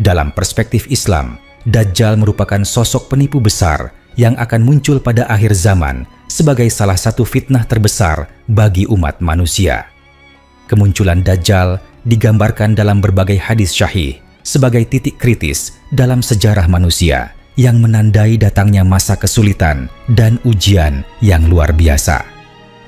Dalam perspektif Islam, Dajjal merupakan sosok penipu besar yang akan muncul pada akhir zaman sebagai salah satu fitnah terbesar bagi umat manusia. Kemunculan Dajjal digambarkan dalam berbagai hadis syahih sebagai titik kritis dalam sejarah manusia yang menandai datangnya masa kesulitan dan ujian yang luar biasa.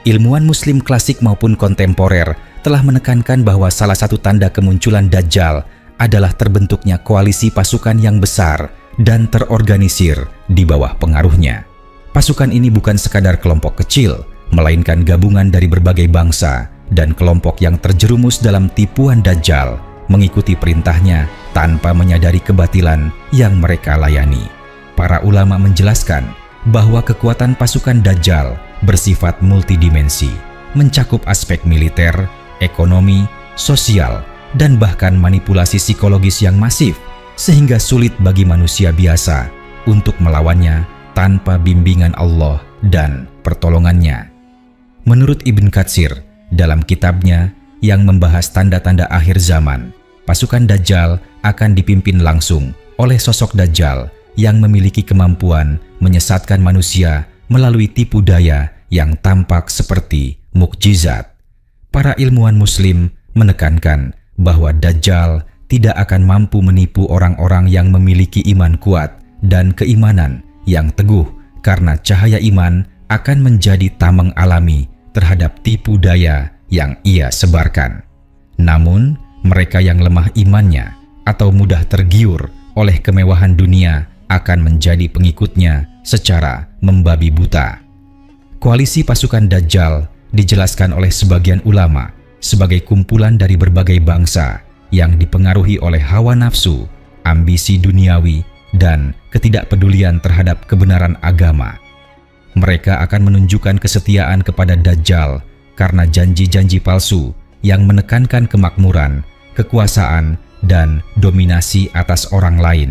Ilmuwan Muslim klasik maupun kontemporer telah menekankan bahwa salah satu tanda kemunculan Dajjal adalah terbentuknya koalisi pasukan yang besar dan terorganisir di bawah pengaruhnya. Pasukan ini bukan sekadar kelompok kecil, melainkan gabungan dari berbagai bangsa dan kelompok yang terjerumus dalam tipuan Dajjal, mengikuti perintahnya tanpa menyadari kebatilan yang mereka layani. Para ulama menjelaskan bahwa kekuatan pasukan Dajjal bersifat multidimensi, mencakup aspek militer, ekonomi, sosial, dan bahkan manipulasi psikologis yang masif, sehingga sulit bagi manusia biasa untuk melawannya tanpa bimbingan Allah dan pertolongannya. Menurut Ibn Katsir, dalam kitabnya yang membahas tanda-tanda akhir zaman, pasukan Dajjal akan dipimpin langsung oleh sosok Dajjal yang memiliki kemampuan menyesatkan manusia melalui tipu daya yang tampak seperti mukjizat. Para ilmuwan Muslim menekankan bahwa Dajjal tidak akan mampu menipu orang-orang yang memiliki iman kuat dan keimanan yang teguh, karena cahaya iman akan menjadi tameng alami terhadap tipu daya yang ia sebarkan. Namun, mereka yang lemah imannya atau mudah tergiur oleh kemewahan dunia akan menjadi pengikutnya secara membabi buta. Koalisi pasukan Dajjal dijelaskan oleh sebagian ulama sebagai kumpulan dari berbagai bangsa yang dipengaruhi oleh hawa nafsu, ambisi duniawi, dan ketidakpedulian terhadap kebenaran agama. Mereka akan menunjukkan kesetiaan kepada Dajjal karena janji-janji palsu yang menekankan kemakmuran, kekuasaan, dan dominasi atas orang lain.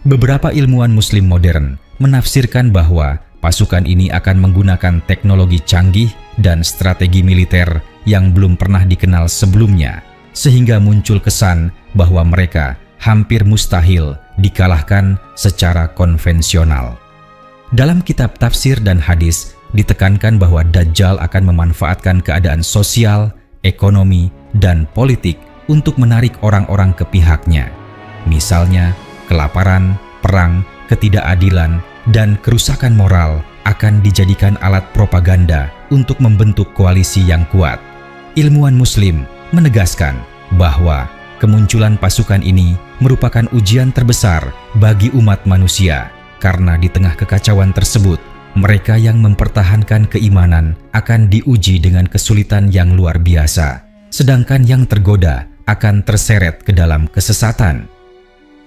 Beberapa ilmuwan Muslim modern menafsirkan bahwa pasukan ini akan menggunakan teknologi canggih dan strategi militer yang belum pernah dikenal sebelumnya, sehingga muncul kesan bahwa mereka hampir mustahil dikalahkan secara konvensional. Dalam kitab tafsir dan hadis ditekankan bahwa Dajjal akan memanfaatkan keadaan sosial, ekonomi, dan politik untuk menarik orang-orang ke pihaknya. Misalnya, kelaparan, perang, ketidakadilan, dan kerusakan moral akan dijadikan alat propaganda untuk membentuk koalisi yang kuat. Ilmuwan Muslim menegaskan bahwa kemunculan pasukan ini merupakan ujian terbesar bagi umat manusia, karena di tengah kekacauan tersebut, mereka yang mempertahankan keimanan akan diuji dengan kesulitan yang luar biasa, sedangkan yang tergoda akan terseret ke dalam kesesatan.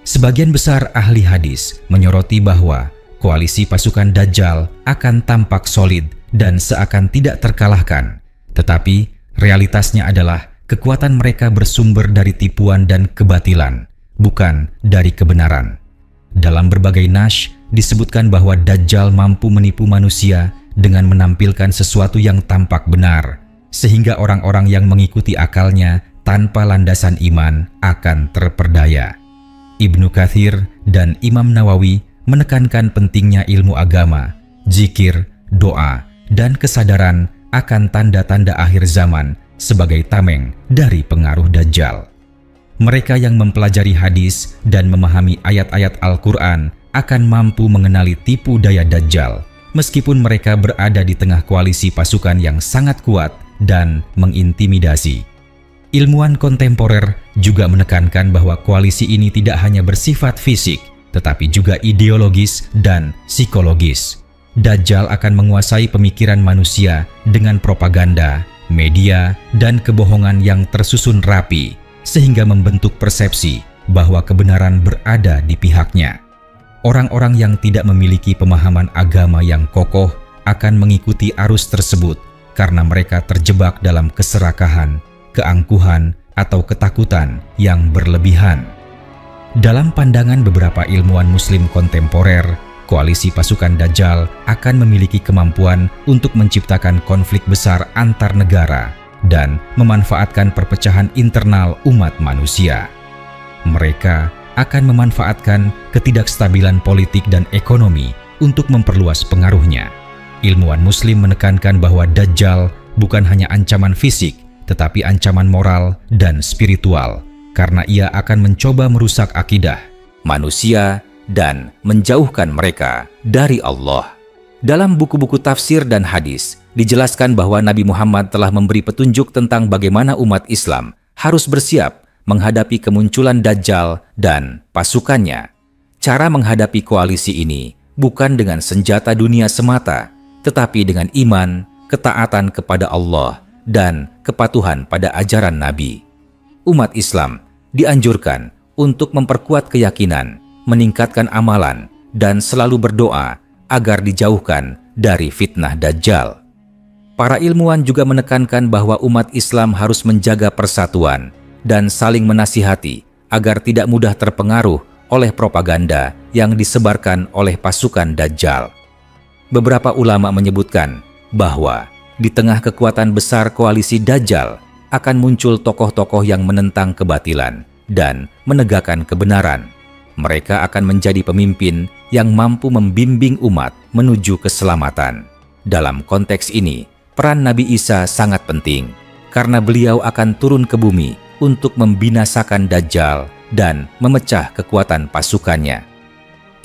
Sebagian besar ahli hadis menyoroti bahwa koalisi pasukan Dajjal akan tampak solid dan seakan tidak terkalahkan, tetapi realitasnya adalah kekuatan mereka bersumber dari tipuan dan kebatilan, bukan dari kebenaran. Dalam berbagai nash disebutkan bahwa Dajjal mampu menipu manusia dengan menampilkan sesuatu yang tampak benar, sehingga orang-orang yang mengikuti akalnya tanpa landasan iman akan terperdaya. Ibnu Katsir dan Imam Nawawi menekankan pentingnya ilmu agama, zikir, doa, dan kesadaran akan tanda-tanda akhir zaman sebagai tameng dari pengaruh Dajjal. Mereka yang mempelajari hadis dan memahami ayat-ayat Al-Quran akan mampu mengenali tipu daya Dajjal, meskipun mereka berada di tengah koalisi pasukan yang sangat kuat dan mengintimidasi. Ilmuwan kontemporer juga menekankan bahwa koalisi ini tidak hanya bersifat fisik, tetapi juga ideologis dan psikologis. Dajjal akan menguasai pemikiran manusia dengan propaganda, media, dan kebohongan yang tersusun rapi, sehingga membentuk persepsi bahwa kebenaran berada di pihaknya. Orang-orang yang tidak memiliki pemahaman agama yang kokoh akan mengikuti arus tersebut karena mereka terjebak dalam keserakahan, keangkuhan, atau ketakutan yang berlebihan. Dalam pandangan beberapa ilmuwan Muslim kontemporer, koalisi pasukan Dajjal akan memiliki kemampuan untuk menciptakan konflik besar antar negara dan memanfaatkan perpecahan internal umat manusia. Mereka akan memanfaatkan ketidakstabilan politik dan ekonomi untuk memperluas pengaruhnya. Ilmuwan Muslim menekankan bahwa Dajjal bukan hanya ancaman fisik, tetapi ancaman moral dan spiritual, karena ia akan mencoba merusak akidah manusia dan menjauhkan mereka dari Allah. Dalam buku-buku tafsir dan hadis, dijelaskan bahwa Nabi Muhammad telah memberi petunjuk tentang bagaimana umat Islam harus bersiap menghadapi kemunculan Dajjal dan pasukannya. Cara menghadapi koalisi ini bukan dengan senjata dunia semata, tetapi dengan iman, ketaatan kepada Allah, dan kepatuhan pada ajaran Nabi. Umat Islam dianjurkan untuk memperkuat keyakinan, meningkatkan amalan, dan selalu berdoa agar dijauhkan dari fitnah Dajjal. Para ilmuwan juga menekankan bahwa umat Islam harus menjaga persatuan dan saling menasihati agar tidak mudah terpengaruh oleh propaganda yang disebarkan oleh pasukan Dajjal. Beberapa ulama menyebutkan bahwa di tengah kekuatan besar koalisi Dajjal akan muncul tokoh-tokoh yang menentang kebatilan dan menegakkan kebenaran. Mereka akan menjadi pemimpin yang mampu membimbing umat menuju keselamatan. Dalam konteks ini, peran Nabi Isa sangat penting karena beliau akan turun ke bumi untuk membinasakan Dajjal dan memecah kekuatan pasukannya.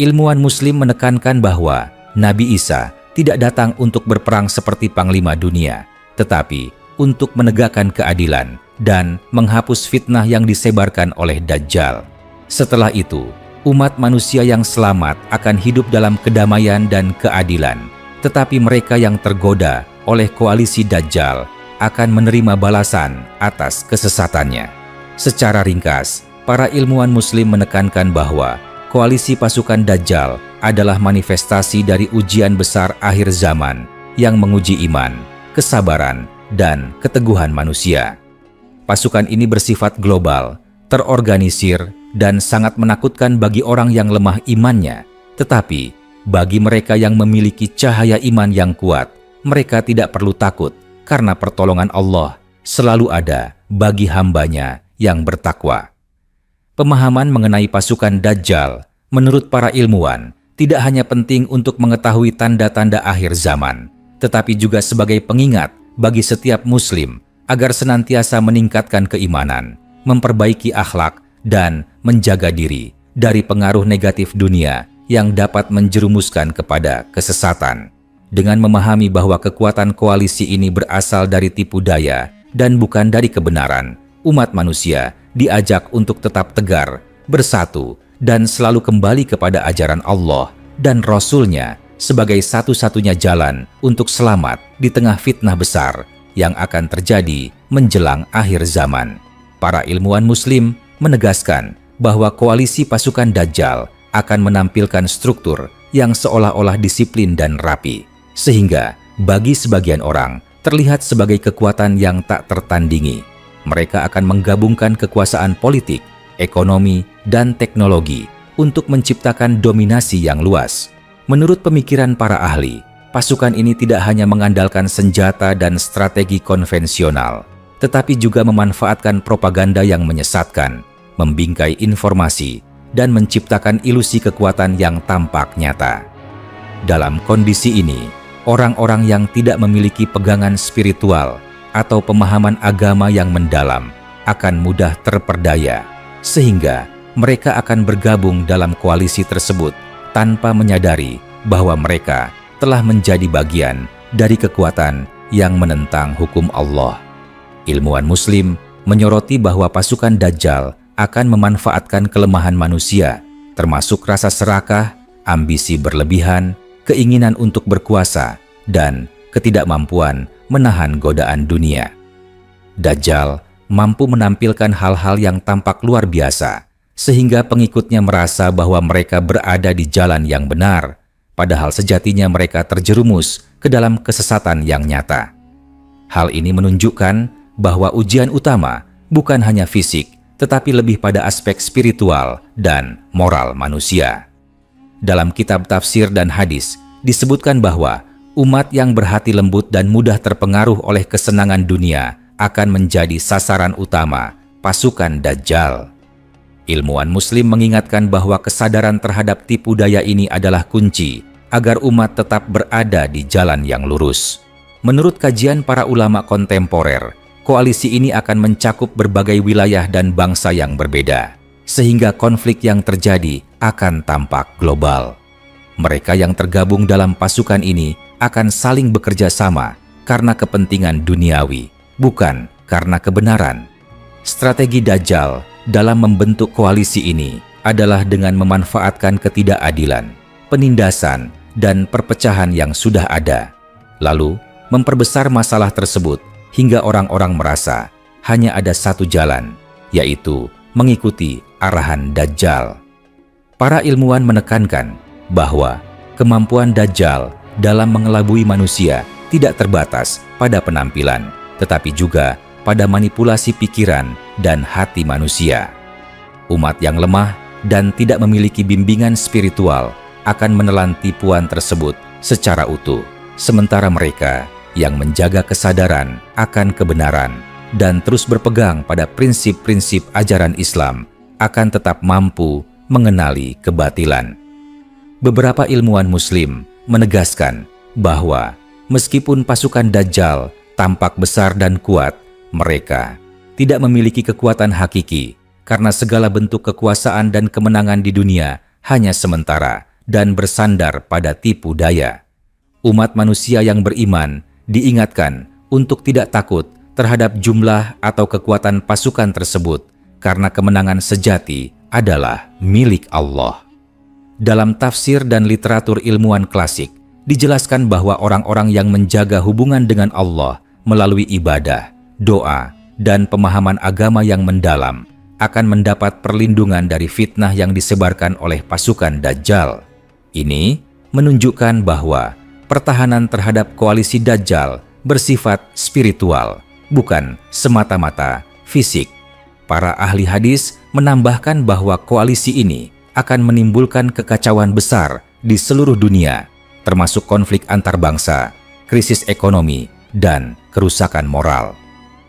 Ilmuwan Muslim menekankan bahwa Nabi Isa tidak datang untuk berperang seperti panglima dunia, tetapi untuk menegakkan keadilan dan menghapus fitnah yang disebarkan oleh Dajjal. Setelah itu, umat manusia yang selamat akan hidup dalam kedamaian dan keadilan, tetapi mereka yang tergoda oleh koalisi Dajjal akan menerima balasan atas kesesatannya. Secara ringkas, para ilmuwan Muslim menekankan bahwa koalisi pasukan Dajjal adalah manifestasi dari ujian besar akhir zaman yang menguji iman, kesabaran, dan keteguhan manusia. Pasukan ini bersifat global, terorganisir, dan sangat menakutkan bagi orang yang lemah imannya. Tetapi, bagi mereka yang memiliki cahaya iman yang kuat, mereka tidak perlu takut karena pertolongan Allah selalu ada bagi hambanya yang bertakwa. Pemahaman mengenai pasukan Dajjal, menurut para ilmuwan, tidak hanya penting untuk mengetahui tanda-tanda akhir zaman, tetapi juga sebagai pengingat bagi setiap muslim agar senantiasa meningkatkan keimanan, memperbaiki akhlak, dan menjaga diri dari pengaruh negatif dunia yang dapat menjerumuskan kepada kesesatan. Dengan memahami bahwa kekuatan koalisi ini berasal dari tipu daya dan bukan dari kebenaran, umat manusia diajak untuk tetap tegar, bersatu, dan selalu kembali kepada ajaran Allah dan Rasul-Nya sebagai satu-satunya jalan untuk selamat di tengah fitnah besar yang akan terjadi menjelang akhir zaman. Para ilmuwan Muslim menegaskan bahwa koalisi pasukan Dajjal akan menampilkan struktur yang seolah-olah disiplin dan rapi, sehingga bagi sebagian orang terlihat sebagai kekuatan yang tak tertandingi. Mereka akan menggabungkan kekuasaan politik, ekonomi, dan teknologi untuk menciptakan dominasi yang luas. Menurut pemikiran para ahli, pasukan ini tidak hanya mengandalkan senjata dan strategi konvensional, tetapi juga memanfaatkan propaganda yang menyesatkan, membingkai informasi, dan menciptakan ilusi kekuatan yang tampak nyata. Dalam kondisi ini, orang-orang yang tidak memiliki pegangan spiritual atau pemahaman agama yang mendalam akan mudah terperdaya, sehingga mereka akan bergabung dalam koalisi tersebut tanpa menyadari bahwa mereka telah menjadi bagian dari kekuatan yang menentang hukum Allah. Ilmuwan Muslim menyoroti bahwa pasukan Dajjal akan memanfaatkan kelemahan manusia, termasuk rasa serakah, ambisi berlebihan, keinginan untuk berkuasa, dan ketidakmampuan menahan godaan dunia. Dajjal mampu menampilkan hal-hal yang tampak luar biasa, sehingga pengikutnya merasa bahwa mereka berada di jalan yang benar, padahal sejatinya mereka terjerumus ke dalam kesesatan yang nyata. Hal ini menunjukkan bahwa ujian utama bukan hanya fisik, tetapi lebih pada aspek spiritual dan moral manusia. Dalam kitab tafsir dan hadis, disebutkan bahwa umat yang berhati lembut dan mudah terpengaruh oleh kesenangan dunia akan menjadi sasaran utama pasukan Dajjal. Ilmuwan Muslim mengingatkan bahwa kesadaran terhadap tipu daya ini adalah kunci agar umat tetap berada di jalan yang lurus. Menurut kajian para ulama kontemporer, koalisi ini akan mencakup berbagai wilayah dan bangsa yang berbeda, sehingga konflik yang terjadi akan tampak global. Mereka yang tergabung dalam pasukan ini akan saling bekerja sama karena kepentingan duniawi, bukan karena kebenaran. Strategi Dajjal dalam membentuk koalisi ini adalah dengan memanfaatkan ketidakadilan, penindasan, dan perpecahan yang sudah ada, lalu memperbesar masalah tersebut hingga orang-orang merasa hanya ada satu jalan, yaitu mengikuti arahan Dajjal. Para ilmuwan menekankan bahwa kemampuan Dajjal dalam mengelabui manusia tidak terbatas pada penampilan, tetapi juga pada manipulasi pikiran dan hati manusia. Umat yang lemah dan tidak memiliki bimbingan spiritual akan menelan tipuan tersebut secara utuh, sementara mereka yang menjaga kesadaran akan kebenaran dan terus berpegang pada prinsip-prinsip ajaran Islam akan tetap mampu mengenali kebatilan. Beberapa ilmuwan Muslim menegaskan bahwa meskipun pasukan Dajjal tampak besar dan kuat, mereka tidak memiliki kekuatan hakiki karena segala bentuk kekuasaan dan kemenangan di dunia hanya sementara dan bersandar pada tipu daya. Umat manusia yang beriman diingatkan untuk tidak takut terhadap jumlah atau kekuatan pasukan tersebut karena kemenangan sejati adalah milik Allah. Dalam tafsir dan literatur ilmuwan klasik, dijelaskan bahwa orang-orang yang menjaga hubungan dengan Allah melalui ibadah, doa, dan pemahaman agama yang mendalam akan mendapat perlindungan dari fitnah yang disebarkan oleh pasukan Dajjal. Ini menunjukkan bahwa pertahanan terhadap koalisi Dajjal bersifat spiritual, bukan semata-mata fisik. Para ahli hadis menambahkan bahwa koalisi ini akan menimbulkan kekacauan besar di seluruh dunia, termasuk konflik antar bangsa, krisis ekonomi, dan kerusakan moral.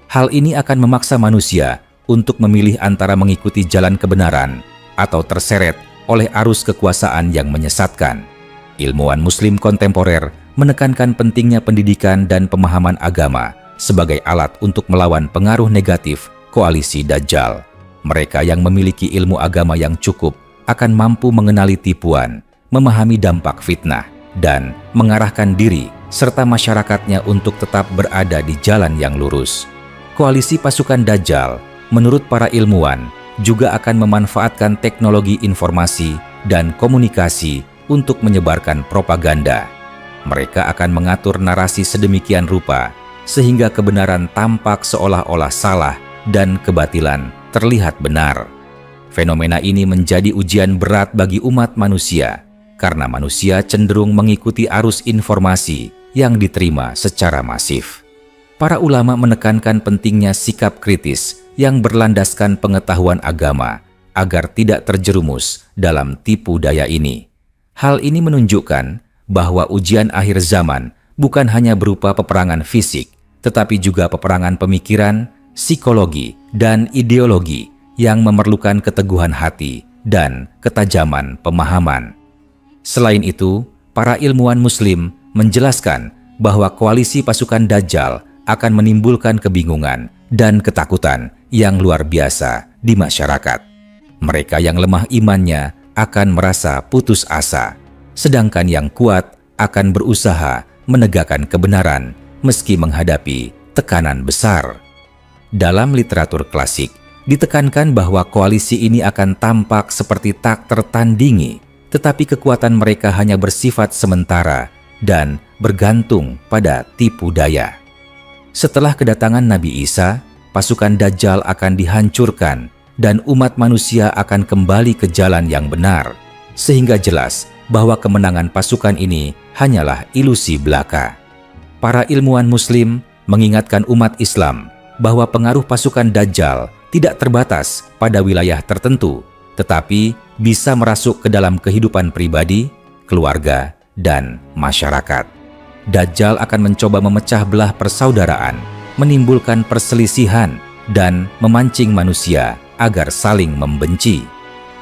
Hal ini akan memaksa manusia untuk memilih antara mengikuti jalan kebenaran atau terseret oleh arus kekuasaan yang menyesatkan. Ilmuwan Muslim kontemporer menekankan pentingnya pendidikan dan pemahaman agama sebagai alat untuk melawan pengaruh negatif koalisi Dajjal. Mereka yang memiliki ilmu agama yang cukup akan mampu mengenali tipuan, memahami dampak fitnah, dan mengarahkan diri serta masyarakatnya untuk tetap berada di jalan yang lurus. Koalisi pasukan Dajjal, menurut para ilmuwan, juga akan memanfaatkan teknologi informasi dan komunikasi untuk menyebarkan propaganda. Mereka akan mengatur narasi sedemikian rupa sehingga kebenaran tampak seolah-olah salah dan kebatilan terlihat benar. Fenomena ini menjadi ujian berat bagi umat manusia karena manusia cenderung mengikuti arus informasi yang diterima secara masif. Para ulama menekankan pentingnya sikap kritis yang berlandaskan pengetahuan agama agar tidak terjerumus dalam tipu daya ini. Hal ini menunjukkan bahwa ujian akhir zaman bukan hanya berupa peperangan fisik, tetapi juga peperangan pemikiran, psikologi, dan ideologi yang memerlukan keteguhan hati dan ketajaman pemahaman. Selain itu, para ilmuwan Muslim menjelaskan bahwa koalisi pasukan Dajjal akan menimbulkan kebingungan dan ketakutan yang luar biasa di masyarakat. Mereka yang lemah imannya akan merasa putus asa, sedangkan yang kuat akan berusaha menegakkan kebenaran meski menghadapi tekanan besar. Dalam literatur klasik, ditekankan bahwa koalisi ini akan tampak seperti tak tertandingi, tetapi kekuatan mereka hanya bersifat sementara dan bergantung pada tipu daya. Setelah kedatangan Nabi Isa, pasukan Dajjal akan dihancurkan dan umat manusia akan kembali ke jalan yang benar, sehingga jelas bahwa kemenangan pasukan ini hanyalah ilusi belaka. Para ilmuwan Muslim mengingatkan umat Islam bahwa pengaruh pasukan Dajjal tidak terbatas pada wilayah tertentu, tetapi bisa merasuk ke dalam kehidupan pribadi, keluarga, dan masyarakat. Dajjal akan mencoba memecah belah persaudaraan, menimbulkan perselisihan, dan memancing manusia agar saling membenci.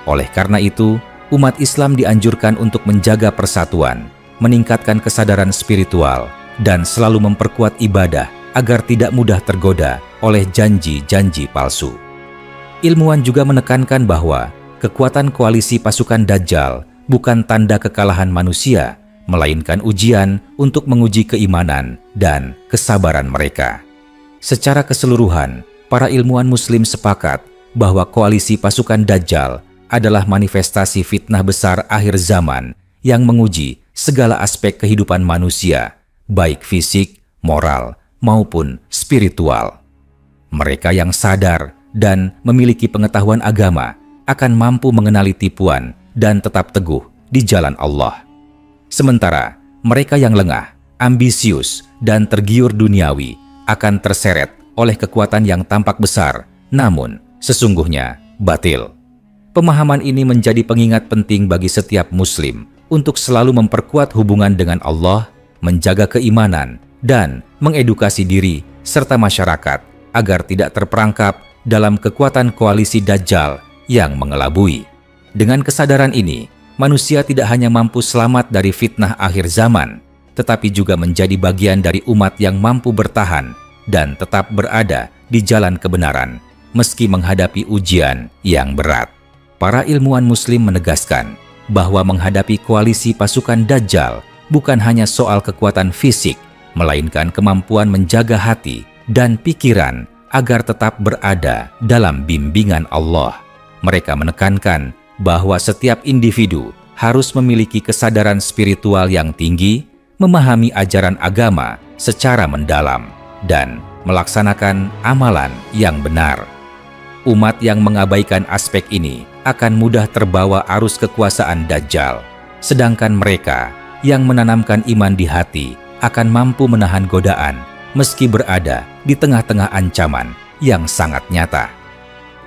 Oleh karena itu, umat Islam dianjurkan untuk menjaga persatuan, meningkatkan kesadaran spiritual, dan selalu memperkuat ibadah agar tidak mudah tergoda oleh janji-janji palsu. Ilmuwan juga menekankan bahwa kekuatan koalisi pasukan Dajjal bukan tanda kekalahan manusia, melainkan ujian untuk menguji keimanan dan kesabaran mereka. Secara keseluruhan, para ilmuwan Muslim sepakat bahwa koalisi pasukan Dajjal adalah manifestasi fitnah besar akhir zaman yang menguji segala aspek kehidupan manusia, baik fisik, moral, maupun spiritual. Mereka yang sadar dan memiliki pengetahuan agama akan mampu mengenali tipuan dan tetap teguh di jalan Allah. Sementara mereka yang lengah, ambisius, dan tergiur duniawi akan terseret oleh kekuatan yang tampak besar, namun sesungguhnya batil. Pemahaman ini menjadi pengingat penting bagi setiap Muslim untuk selalu memperkuat hubungan dengan Allah, menjaga keimanan, dan mengedukasi diri serta masyarakat agar tidak terperangkap dalam kekuatan koalisi Dajjal yang mengelabui. Dengan kesadaran ini, manusia tidak hanya mampu selamat dari fitnah akhir zaman, tetapi juga menjadi bagian dari umat yang mampu bertahan dan tetap berada di jalan kebenaran, meski menghadapi ujian yang berat. Para ilmuwan Muslim menegaskan bahwa menghadapi koalisi pasukan Dajjal bukan hanya soal kekuatan fisik, melainkan kemampuan menjaga hati dan pikiran agar tetap berada dalam bimbingan Allah. Mereka menekankan bahwa setiap individu harus memiliki kesadaran spiritual yang tinggi, memahami ajaran agama secara mendalam, dan melaksanakan amalan yang benar. Umat yang mengabaikan aspek ini akan mudah terbawa arus kekuasaan Dajjal, sedangkan mereka yang menanamkan iman di hati akan mampu menahan godaan meski berada di tengah-tengah ancaman yang sangat nyata.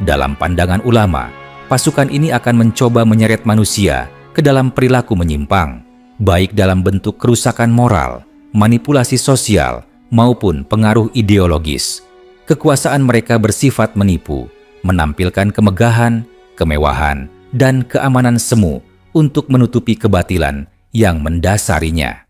Dalam pandangan ulama, pasukan ini akan mencoba menyeret manusia ke dalam perilaku menyimpang, baik dalam bentuk kerusakan moral, manipulasi sosial, maupun pengaruh ideologis. Kekuasaan mereka bersifat menipu, menampilkan kemegahan, kemewahan, dan keamanan semu untuk menutupi kebatilan yang mendasarinya.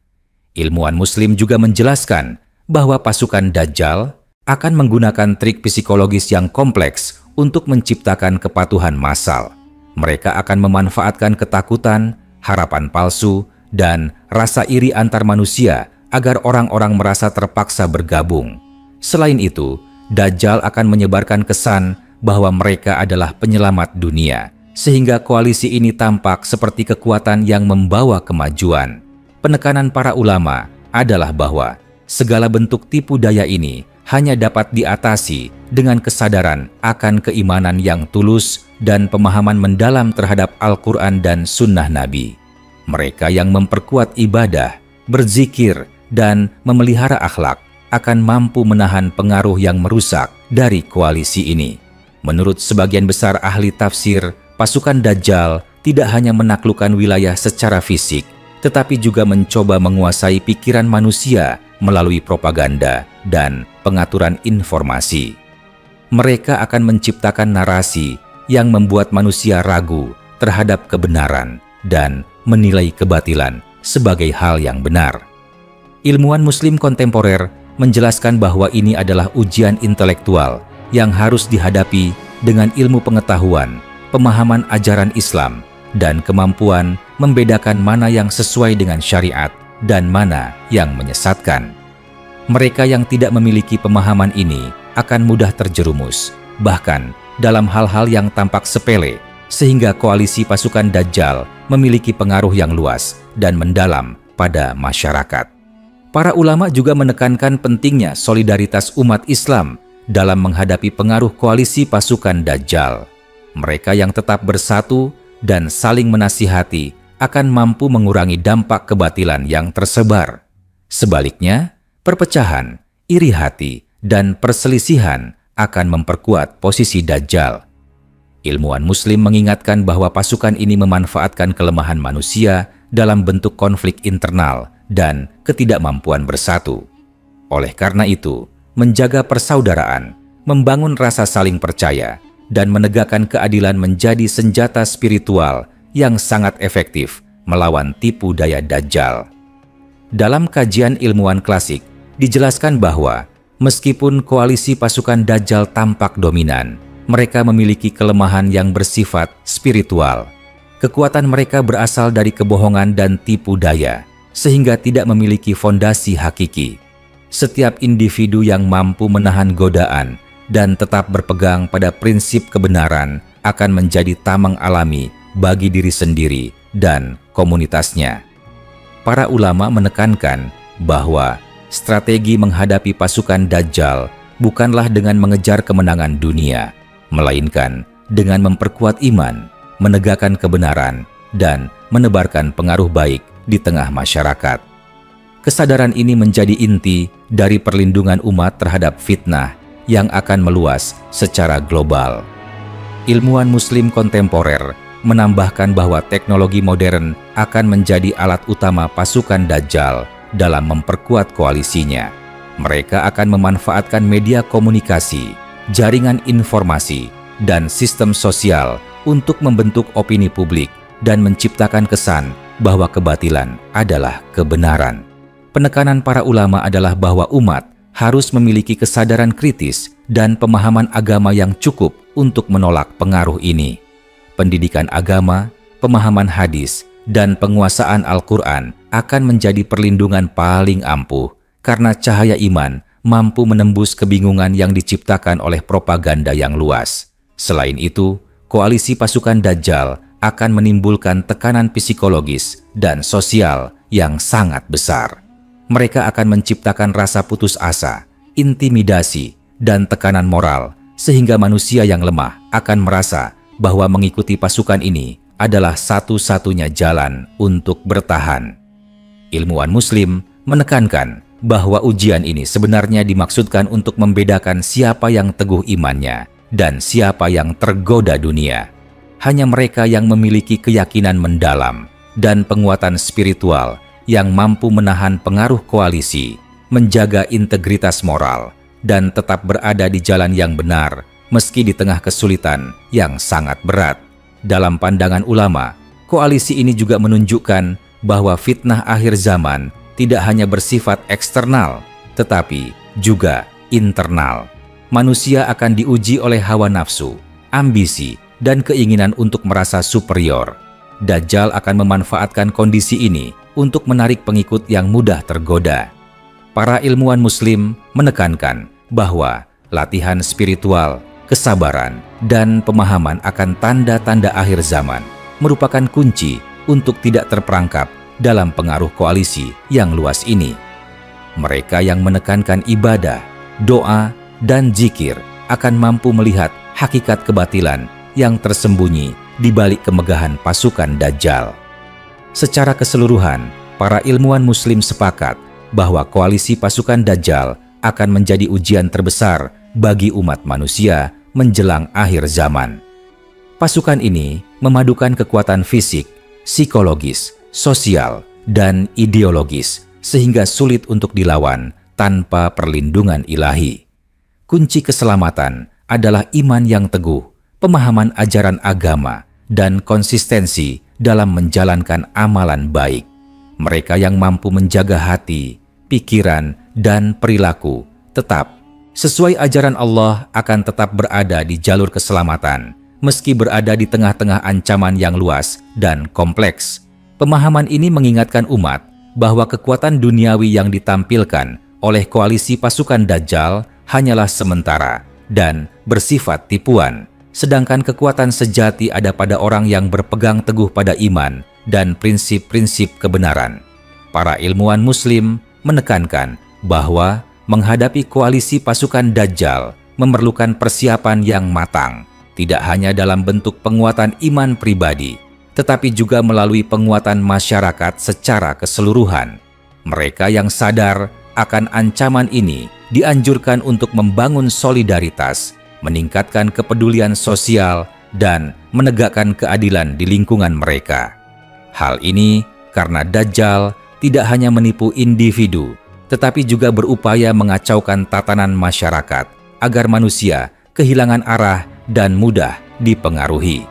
Ilmuwan Muslim juga menjelaskan bahwa pasukan Dajjal akan menggunakan trik psikologis yang kompleks untuk menciptakan kepatuhan massal. Mereka akan memanfaatkan ketakutan, harapan palsu, dan rasa iri antar manusia agar orang-orang merasa terpaksa bergabung. Selain itu, Dajjal akan menyebarkan kesan bahwa mereka adalah penyelamat dunia, sehingga koalisi ini tampak seperti kekuatan yang membawa kemajuan. Penekanan para ulama adalah bahwa segala bentuk tipu daya ini hanya dapat diatasi dengan kesadaran akan keimanan yang tulus dan pemahaman mendalam terhadap Al-Quran dan Sunnah Nabi. Mereka yang memperkuat ibadah, berzikir, dan memelihara akhlak akan mampu menahan pengaruh yang merusak dari koalisi ini. Menurut sebagian besar ahli tafsir, pasukan Dajjal tidak hanya menaklukkan wilayah secara fisik, tetapi juga mencoba menguasai pikiran manusia melalui propaganda dan pengaturan informasi. Mereka akan menciptakan narasi yang membuat manusia ragu terhadap kebenaran dan menilai kebatilan sebagai hal yang benar. Ilmuwan Muslim kontemporer menjelaskan bahwa ini adalah ujian intelektual yang harus dihadapi dengan ilmu pengetahuan, pemahaman ajaran Islam, dan kemampuan membedakan mana yang sesuai dengan syariat dan mana yang menyesatkan. Mereka yang tidak memiliki pemahaman ini akan mudah terjerumus, bahkan dalam hal-hal yang tampak sepele, sehingga koalisi pasukan Dajjal memiliki pengaruh yang luas dan mendalam pada masyarakat. Para ulama juga menekankan pentingnya solidaritas umat Islam dalam menghadapi pengaruh koalisi pasukan Dajjal. Mereka yang tetap bersatu dan saling menasihati akan mampu mengurangi dampak kebatilan yang tersebar. Sebaliknya, perpecahan, iri hati, dan perselisihan akan memperkuat posisi Dajjal. Ilmuwan Muslim mengingatkan bahwa pasukan ini memanfaatkan kelemahan manusia dalam bentuk konflik internal dan ketidakmampuan bersatu. Oleh karena itu, menjaga persaudaraan, membangun rasa saling percaya, dan menegakkan keadilan menjadi senjata spiritual yang sangat efektif melawan tipu daya Dajjal. Dalam kajian ilmuwan klasik, dijelaskan bahwa meskipun koalisi pasukan Dajjal tampak dominan, mereka memiliki kelemahan yang bersifat spiritual. Kekuatan mereka berasal dari kebohongan dan tipu daya, sehingga tidak memiliki fondasi hakiki. Setiap individu yang mampu menahan godaan dan tetap berpegang pada prinsip kebenaran akan menjadi tameng alami bagi diri sendiri dan komunitasnya. Para ulama menekankan bahwa strategi menghadapi pasukan Dajjal bukanlah dengan mengejar kemenangan dunia, melainkan dengan memperkuat iman, menegakkan kebenaran, dan menebarkan pengaruh baik di tengah masyarakat. Kesadaran ini menjadi inti dari perlindungan umat terhadap fitnah yang akan meluas secara global. Ilmuwan Muslim kontemporer menambahkan bahwa teknologi modern akan menjadi alat utama pasukan Dajjal dalam memperkuat koalisinya. Mereka akan memanfaatkan media komunikasi, jaringan informasi, dan sistem sosial untuk membentuk opini publik dan menciptakan kesan bahwa kebatilan adalah kebenaran. Penekanan para ulama adalah bahwa umat harus memiliki kesadaran kritis dan pemahaman agama yang cukup untuk menolak pengaruh ini. Pendidikan agama, pemahaman hadis, dan penguasaan Al-Quran akan menjadi perlindungan paling ampuh karena cahaya iman mampu menembus kebingungan yang diciptakan oleh propaganda yang luas. Selain itu, koalisi pasukan Dajjal akan menimbulkan tekanan psikologis dan sosial yang sangat besar. Mereka akan menciptakan rasa putus asa, intimidasi, dan tekanan moral, sehingga manusia yang lemah akan merasa bahwa mengikuti pasukan ini adalah satu-satunya jalan untuk bertahan. Ilmuwan Muslim menekankan bahwa ujian ini sebenarnya dimaksudkan untuk membedakan siapa yang teguh imannya dan siapa yang tergoda dunia. Hanya mereka yang memiliki keyakinan mendalam dan penguatan spiritual yang mampu menahan pengaruh koalisi, menjaga integritas moral, dan tetap berada di jalan yang benar meski di tengah kesulitan yang sangat berat. Dalam pandangan ulama, koalisi ini juga menunjukkan bahwa fitnah akhir zaman tidak hanya bersifat eksternal, tetapi juga internal. Manusia akan diuji oleh hawa nafsu, ambisi, dan keinginan untuk merasa superior. Dajjal akan memanfaatkan kondisi ini untuk menarik pengikut yang mudah tergoda. Para ilmuwan Muslim menekankan bahwa latihan spiritual, kesabaran, dan pemahaman akan tanda-tanda akhir zaman merupakan kunci untuk tidak terperangkap dalam pengaruh koalisi yang luas ini. Mereka yang menekankan ibadah, doa, dan zikir akan mampu melihat hakikat kebatilan yang tersembunyi di balik kemegahan pasukan Dajjal. Secara keseluruhan, para ilmuwan Muslim sepakat bahwa koalisi pasukan Dajjal akan menjadi ujian terbesar bagi umat manusia menjelang akhir zaman. Pasukan ini memadukan kekuatan fisik, psikologis, sosial, dan ideologis sehingga sulit untuk dilawan tanpa perlindungan ilahi. Kunci keselamatan adalah iman yang teguh, pemahaman ajaran agama, dan konsistensi dalam menjalankan amalan baik. Mereka yang mampu menjaga hati, pikiran, dan perilaku tetap sesuai ajaran Allah akan tetap berada di jalur keselamatan, meski berada di tengah-tengah ancaman yang luas dan kompleks. Pemahaman ini mengingatkan umat bahwa kekuatan duniawi yang ditampilkan oleh koalisi pasukan Dajjal hanyalah sementara dan bersifat tipuan, sedangkan kekuatan sejati ada pada orang yang berpegang teguh pada iman dan prinsip-prinsip kebenaran. Para ilmuwan Muslim menekankan bahwa menghadapi koalisi pasukan Dajjal memerlukan persiapan yang matang, tidak hanya dalam bentuk penguatan iman pribadi, tetapi juga melalui penguatan masyarakat secara keseluruhan. Mereka yang sadar akan ancaman ini dianjurkan untuk membangun solidaritas, meningkatkan kepedulian sosial, dan menegakkan keadilan di lingkungan mereka. Hal ini karena Dajjal tidak hanya menipu individu, tetapi juga berupaya mengacaukan tatanan masyarakat agar manusia kehilangan arah dan mudah dipengaruhi.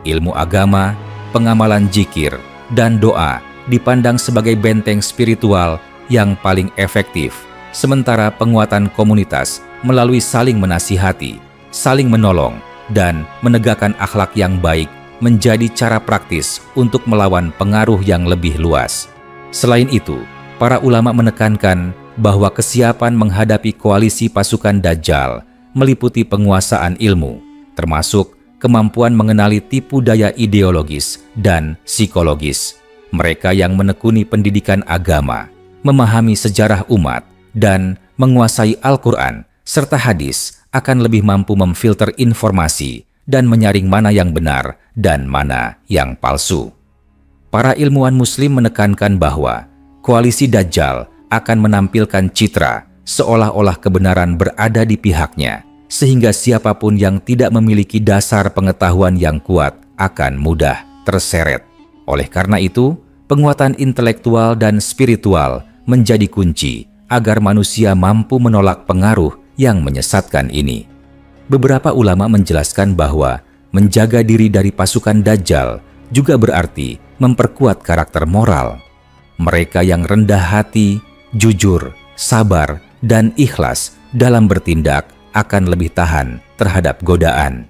Ilmu agama, pengamalan zikir, dan doa dipandang sebagai benteng spiritual yang paling efektif, sementara penguatan komunitas melalui saling menasihati, saling menolong, dan menegakkan akhlak yang baik menjadi cara praktis untuk melawan pengaruh yang lebih luas. Selain itu, para ulama menekankan bahwa kesiapan menghadapi koalisi pasukan Dajjal meliputi penguasaan ilmu, termasuk kemampuan mengenali tipu daya ideologis dan psikologis. Mereka yang menekuni pendidikan agama, memahami sejarah umat, dan menguasai Al-Quran serta hadis akan lebih mampu memfilter informasi dan menyaring mana yang benar dan mana yang palsu. Para ilmuwan Muslim menekankan bahwa koalisi Dajjal akan menampilkan citra seolah-olah kebenaran berada di pihaknya, sehingga siapapun yang tidak memiliki dasar pengetahuan yang kuat akan mudah terseret. Oleh karena itu, penguatan intelektual dan spiritual menjadi kunci agar manusia mampu menolak pengaruh yang menyesatkan ini. Beberapa ulama menjelaskan bahwa menjaga diri dari pasukan Dajjal juga berarti memperkuat karakter moral. Mereka yang rendah hati, jujur, sabar, dan ikhlas dalam bertindak akan lebih tahan terhadap godaan.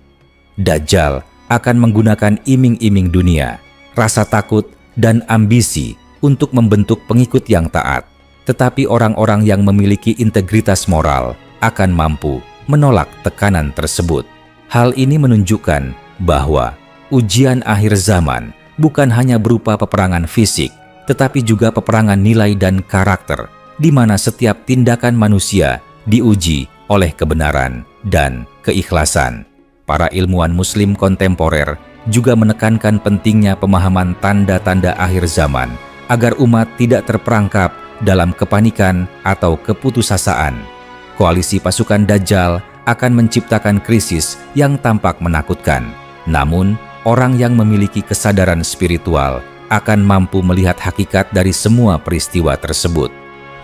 Dajjal akan menggunakan iming-iming dunia, rasa takut, dan ambisi untuk membentuk pengikut yang taat. Tetapi orang-orang yang memiliki integritas moral akan mampu menolak tekanan tersebut. Hal ini menunjukkan bahwa ujian akhir zaman bukan hanya berupa peperangan fisik, tetapi juga peperangan nilai dan karakter, di mana setiap tindakan manusia diuji oleh kebenaran dan keikhlasan. Para ilmuwan Muslim kontemporer juga menekankan pentingnya pemahaman tanda-tanda akhir zaman agar umat tidak terperangkap dalam kepanikan atau keputusasaan. Koalisi pasukan Dajjal akan menciptakan krisis yang tampak menakutkan. Namun, orang yang memiliki kesadaran spiritual akan mampu melihat hakikat dari semua peristiwa tersebut.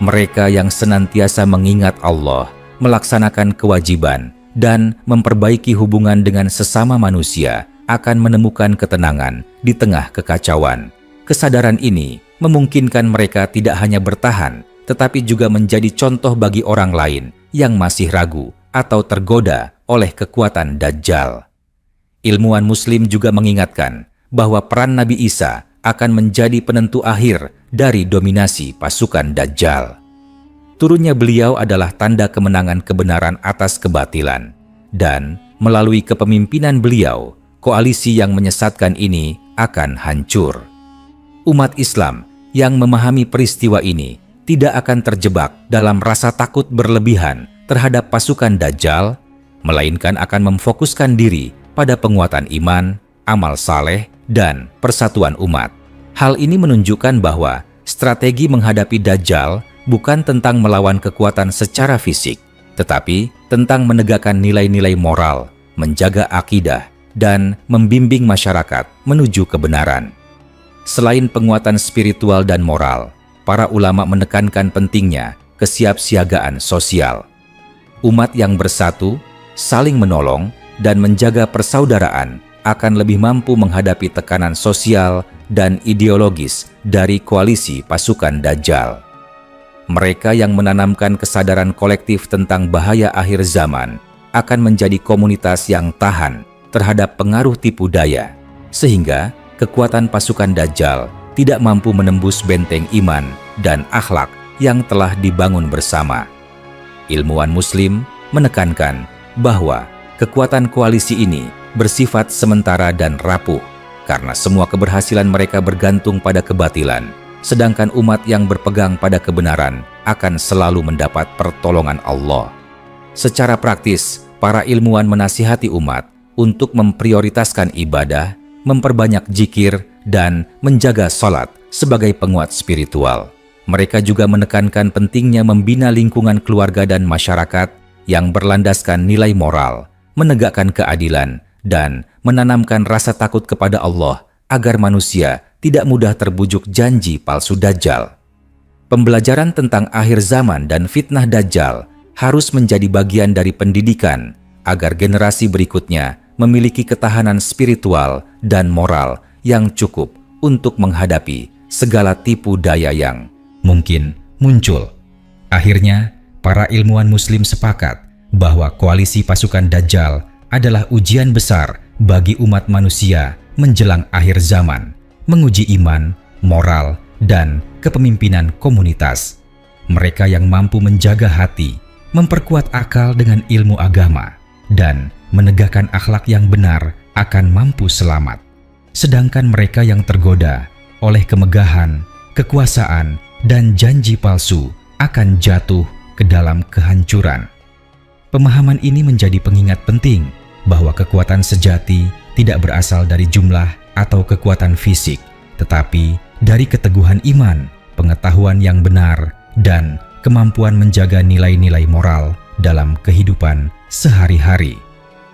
Mereka yang senantiasa mengingat Allah, melaksanakan kewajiban, dan memperbaiki hubungan dengan sesama manusia akan menemukan ketenangan di tengah kekacauan. Kesadaran ini memungkinkan mereka tidak hanya bertahan, tetapi juga menjadi contoh bagi orang lain yang masih ragu atau tergoda oleh kekuatan Dajjal. Ilmuwan Muslim juga mengingatkan bahwa peran Nabi Isa akan menjadi penentu akhir dari dominasi pasukan Dajjal. Turunnya beliau adalah tanda kemenangan kebenaran atas kebatilan, dan melalui kepemimpinan beliau, koalisi yang menyesatkan ini akan hancur. Umat Islam yang memahami peristiwa ini tidak akan terjebak dalam rasa takut berlebihan terhadap pasukan Dajjal, melainkan akan memfokuskan diri pada penguatan iman, amal saleh, dan persatuan umat. Hal ini menunjukkan bahwa strategi menghadapi Dajjal bukan tentang melawan kekuatan secara fisik, tetapi tentang menegakkan nilai-nilai moral, menjaga akidah, dan membimbing masyarakat menuju kebenaran. Selain penguatan spiritual dan moral, para ulama menekankan pentingnya kesiapsiagaan sosial. Umat yang bersatu, saling menolong, dan menjaga persaudaraan akan lebih mampu menghadapi tekanan sosial dan ideologis dari koalisi pasukan Dajjal. Mereka yang menanamkan kesadaran kolektif tentang bahaya akhir zaman akan menjadi komunitas yang tahan terhadap pengaruh tipu daya, sehingga kekuatan pasukan Dajjal tidak mampu menembus benteng iman dan akhlak yang telah dibangun bersama. Ilmuwan Muslim menekankan bahwa kekuatan koalisi ini bersifat sementara dan rapuh, karena semua keberhasilan mereka bergantung pada kebatilan, sedangkan umat yang berpegang pada kebenaran akan selalu mendapat pertolongan Allah. Secara praktis, para ilmuwan menasihati umat untuk memprioritaskan ibadah, memperbanyak zikir, dan menjaga sholat sebagai penguat spiritual. Mereka juga menekankan pentingnya membina lingkungan keluarga dan masyarakat yang berlandaskan nilai moral, menegakkan keadilan, dan menanamkan rasa takut kepada Allah agar manusia tidak mudah terbujuk janji palsu Dajjal. Pembelajaran tentang akhir zaman dan fitnah Dajjal harus menjadi bagian dari pendidikan agar generasi berikutnya memiliki ketahanan spiritual dan moral yang cukup untuk menghadapi segala tipu daya yang mungkin muncul. Akhirnya, para ilmuwan Muslim sepakat bahwa koalisi pasukan Dajjal adalah ujian besar bagi umat manusia menjelang akhir zaman, menguji iman, moral, dan kepemimpinan komunitas. Mereka yang mampu menjaga hati, memperkuat akal dengan ilmu agama, dan menegakkan akhlak yang benar akan mampu selamat. Sedangkan mereka yang tergoda oleh kemegahan, kekuasaan, dan janji palsu akan jatuh ke dalam kehancuran. Pemahaman ini menjadi pengingat penting bahwa kekuatan sejati tidak berasal dari jumlah atau kekuatan fisik, tetapi dari keteguhan iman, pengetahuan yang benar, dan kemampuan menjaga nilai-nilai moral dalam kehidupan sehari-hari.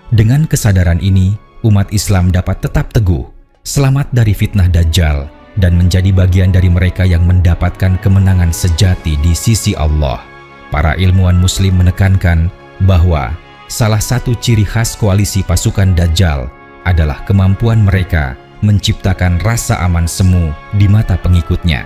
Dengan kesadaran ini, umat Islam dapat tetap teguh, selamat dari fitnah Dajjal, dan menjadi bagian dari mereka yang mendapatkan kemenangan sejati di sisi Allah. Para ilmuwan Muslim menekankan bahwa salah satu ciri khas koalisi pasukan Dajjal adalah kemampuan mereka menciptakan rasa aman semu di mata pengikutnya.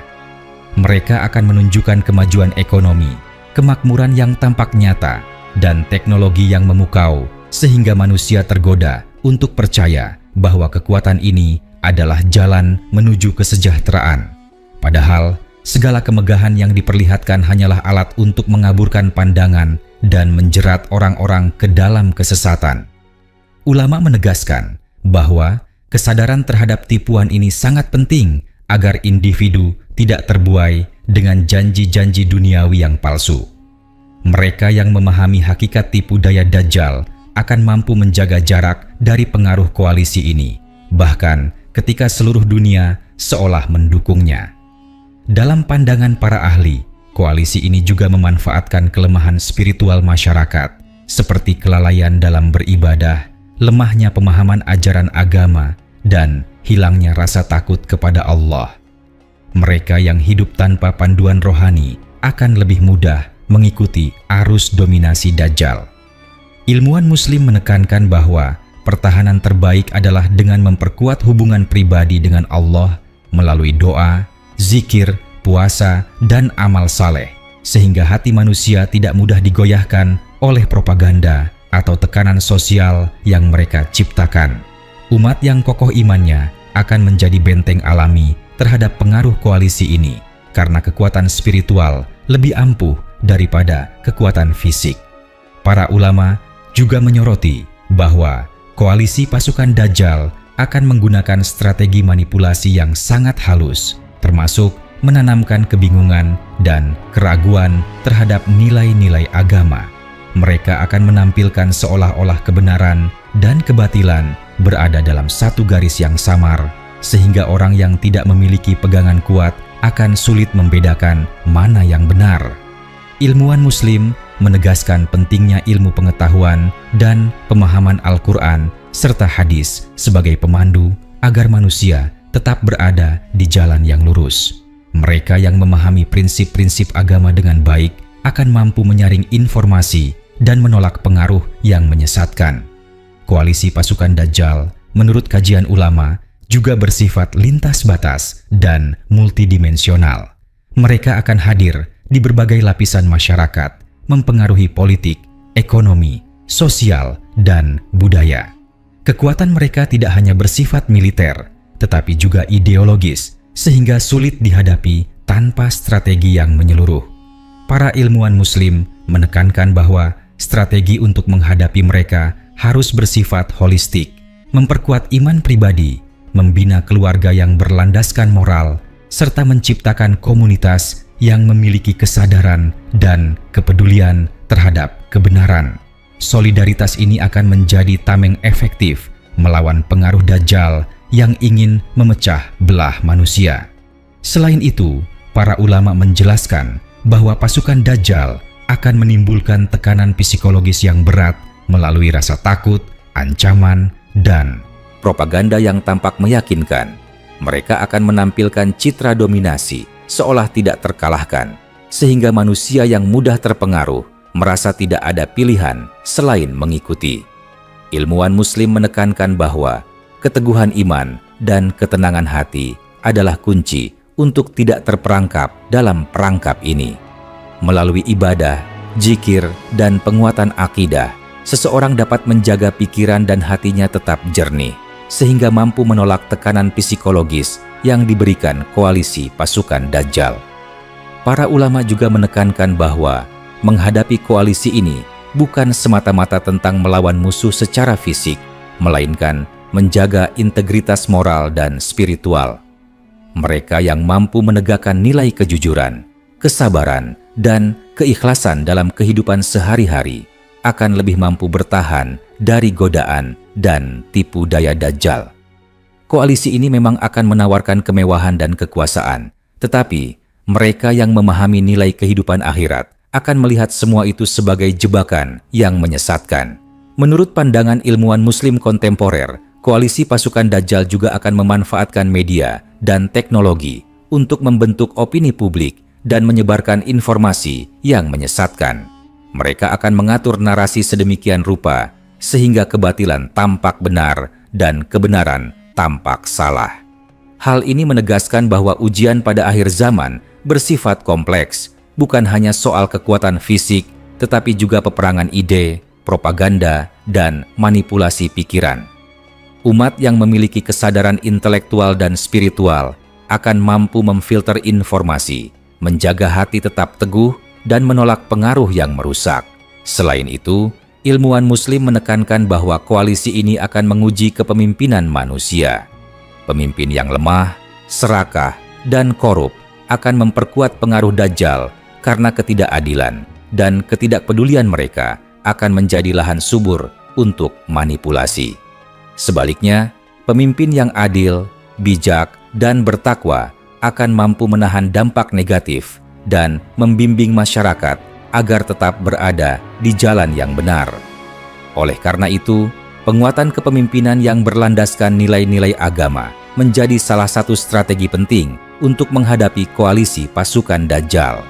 Mereka akan menunjukkan kemajuan ekonomi, kemakmuran yang tampak nyata, dan teknologi yang memukau, sehingga manusia tergoda untuk percaya bahwa kekuatan ini adalah jalan menuju kesejahteraan. Padahal, segala kemegahan yang diperlihatkan hanyalah alat untuk mengaburkan pandangan dan menjerat orang-orang ke dalam kesesatan. Ulama menegaskan bahwa kesadaran terhadap tipuan ini sangat penting agar individu tidak terbuai dengan janji-janji duniawi yang palsu. Mereka yang memahami hakikat tipu daya Dajjal akan mampu menjaga jarak dari pengaruh koalisi ini, bahkan ketika seluruh dunia seolah mendukungnya. Dalam pandangan para ahli, koalisi ini juga memanfaatkan kelemahan spiritual masyarakat, seperti kelalaian dalam beribadah, lemahnya pemahaman ajaran agama, dan hilangnya rasa takut kepada Allah. Mereka yang hidup tanpa panduan rohani akan lebih mudah mengikuti arus dominasi Dajjal. Ilmuwan Muslim menekankan bahwa pertahanan terbaik adalah dengan memperkuat hubungan pribadi dengan Allah melalui doa, zikir, puasa, dan amal saleh, sehingga hati manusia tidak mudah digoyahkan oleh propaganda atau tekanan sosial yang mereka ciptakan. Umat yang kokoh imannya akan menjadi benteng alami terhadap pengaruh koalisi ini, karena kekuatan spiritual lebih ampuh daripada kekuatan fisik. Para ulama juga menyoroti bahwa koalisi pasukan Dajjal akan menggunakan strategi manipulasi yang sangat halus, termasuk menanamkan kebingungan dan keraguan terhadap nilai-nilai agama. Mereka akan menampilkan seolah-olah kebenaran dan kebatilan berada dalam satu garis yang samar, sehingga orang yang tidak memiliki pegangan kuat akan sulit membedakan mana yang benar. Ilmuwan Muslim menegaskan pentingnya ilmu pengetahuan dan pemahaman Al-Quran serta hadis sebagai pemandu agar manusia tetap berada di jalan yang lurus. Mereka yang memahami prinsip-prinsip agama dengan baik akan mampu menyaring informasi dan menolak pengaruh yang menyesatkan. Koalisi pasukan Dajjal, menurut kajian ulama, juga bersifat lintas batas dan multidimensional. Mereka akan hadir di berbagai lapisan masyarakat, mempengaruhi politik, ekonomi, sosial, dan budaya. Kekuatan mereka tidak hanya bersifat militer, tetapi juga ideologis, sehingga sulit dihadapi tanpa strategi yang menyeluruh. Para ilmuwan Muslim menekankan bahwa strategi untuk menghadapi mereka harus bersifat holistik, memperkuat iman pribadi, membina keluarga yang berlandaskan moral, serta menciptakan komunitas yang memiliki kesadaran dan kepedulian terhadap kebenaran. Solidaritas ini akan menjadi tameng efektif melawan pengaruh Dajjal yang ingin memecah belah manusia. Selain itu, para ulama menjelaskan bahwa pasukan Dajjal akan menimbulkan tekanan psikologis yang berat melalui rasa takut, ancaman, dan propaganda yang tampak meyakinkan. Mereka akan menampilkan citra dominasi seolah tidak terkalahkan, sehingga manusia yang mudah terpengaruh merasa tidak ada pilihan selain mengikuti. Ilmuwan Muslim menekankan bahwa keteguhan iman dan ketenangan hati adalah kunci untuk tidak terperangkap dalam perangkap ini. Melalui ibadah, zikir, dan penguatan akidah, seseorang dapat menjaga pikiran dan hatinya tetap jernih, sehingga mampu menolak tekanan psikologis yang diberikan koalisi pasukan Dajjal. Para ulama juga menekankan bahwa menghadapi koalisi ini bukan semata-mata tentang melawan musuh secara fisik, melainkan menjaga integritas moral dan spiritual. Mereka yang mampu menegakkan nilai kejujuran, kesabaran, dan keikhlasan dalam kehidupan sehari-hari akan lebih mampu bertahan dari godaan dan tipu daya Dajjal. Koalisi ini memang akan menawarkan kemewahan dan kekuasaan, tetapi mereka yang memahami nilai kehidupan akhirat akan melihat semua itu sebagai jebakan yang menyesatkan. Menurut pandangan ilmuwan Muslim kontemporer, koalisi pasukan Dajjal juga akan memanfaatkan media dan teknologi untuk membentuk opini publik dan menyebarkan informasi yang menyesatkan. Mereka akan mengatur narasi sedemikian rupa sehingga kebatilan tampak benar dan kebenaran tampak salah. Hal ini menegaskan bahwa ujian pada akhir zaman bersifat kompleks, bukan hanya soal kekuatan fisik, tetapi juga peperangan ide, propaganda, dan manipulasi pikiran. Umat yang memiliki kesadaran intelektual dan spiritual akan mampu memfilter informasi, menjaga hati tetap teguh, dan menolak pengaruh yang merusak. Selain itu, ilmuwan Muslim menekankan bahwa koalisi ini akan menguji kepemimpinan manusia. Pemimpin yang lemah, serakah, dan korup akan memperkuat pengaruh Dajjal karena ketidakadilan dan ketidakpedulian mereka akan menjadi lahan subur untuk manipulasi. Sebaliknya, pemimpin yang adil, bijak, dan bertakwa akan mampu menahan dampak negatif dan membimbing masyarakat agar tetap berada di jalan yang benar. Oleh karena itu, penguatan kepemimpinan yang berlandaskan nilai-nilai agama menjadi salah satu strategi penting untuk menghadapi koalisi pasukan Dajjal.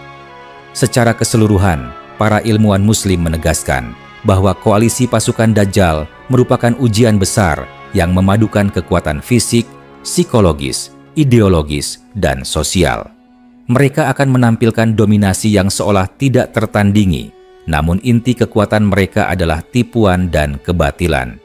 Secara keseluruhan, para ilmuwan Muslim menegaskan bahwa koalisi pasukan Dajjal merupakan ujian besar yang memadukan kekuatan fisik, psikologis, ideologis, dan sosial. Mereka akan menampilkan dominasi yang seolah tidak tertandingi, namun inti kekuatan mereka adalah tipuan dan kebatilan.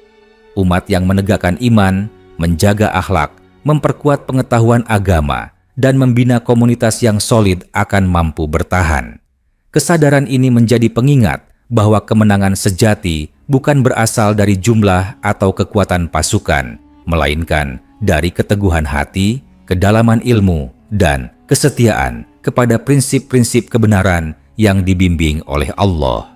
Umat yang menegakkan iman, menjaga akhlak, memperkuat pengetahuan agama, dan membina komunitas yang solid akan mampu bertahan. Kesadaran ini menjadi pengingat bahwa kemenangan sejati bukan berasal dari jumlah atau kekuatan pasukan, melainkan dari keteguhan hati, kedalaman ilmu, dan kesetiaan kepada prinsip-prinsip kebenaran yang dibimbing oleh Allah.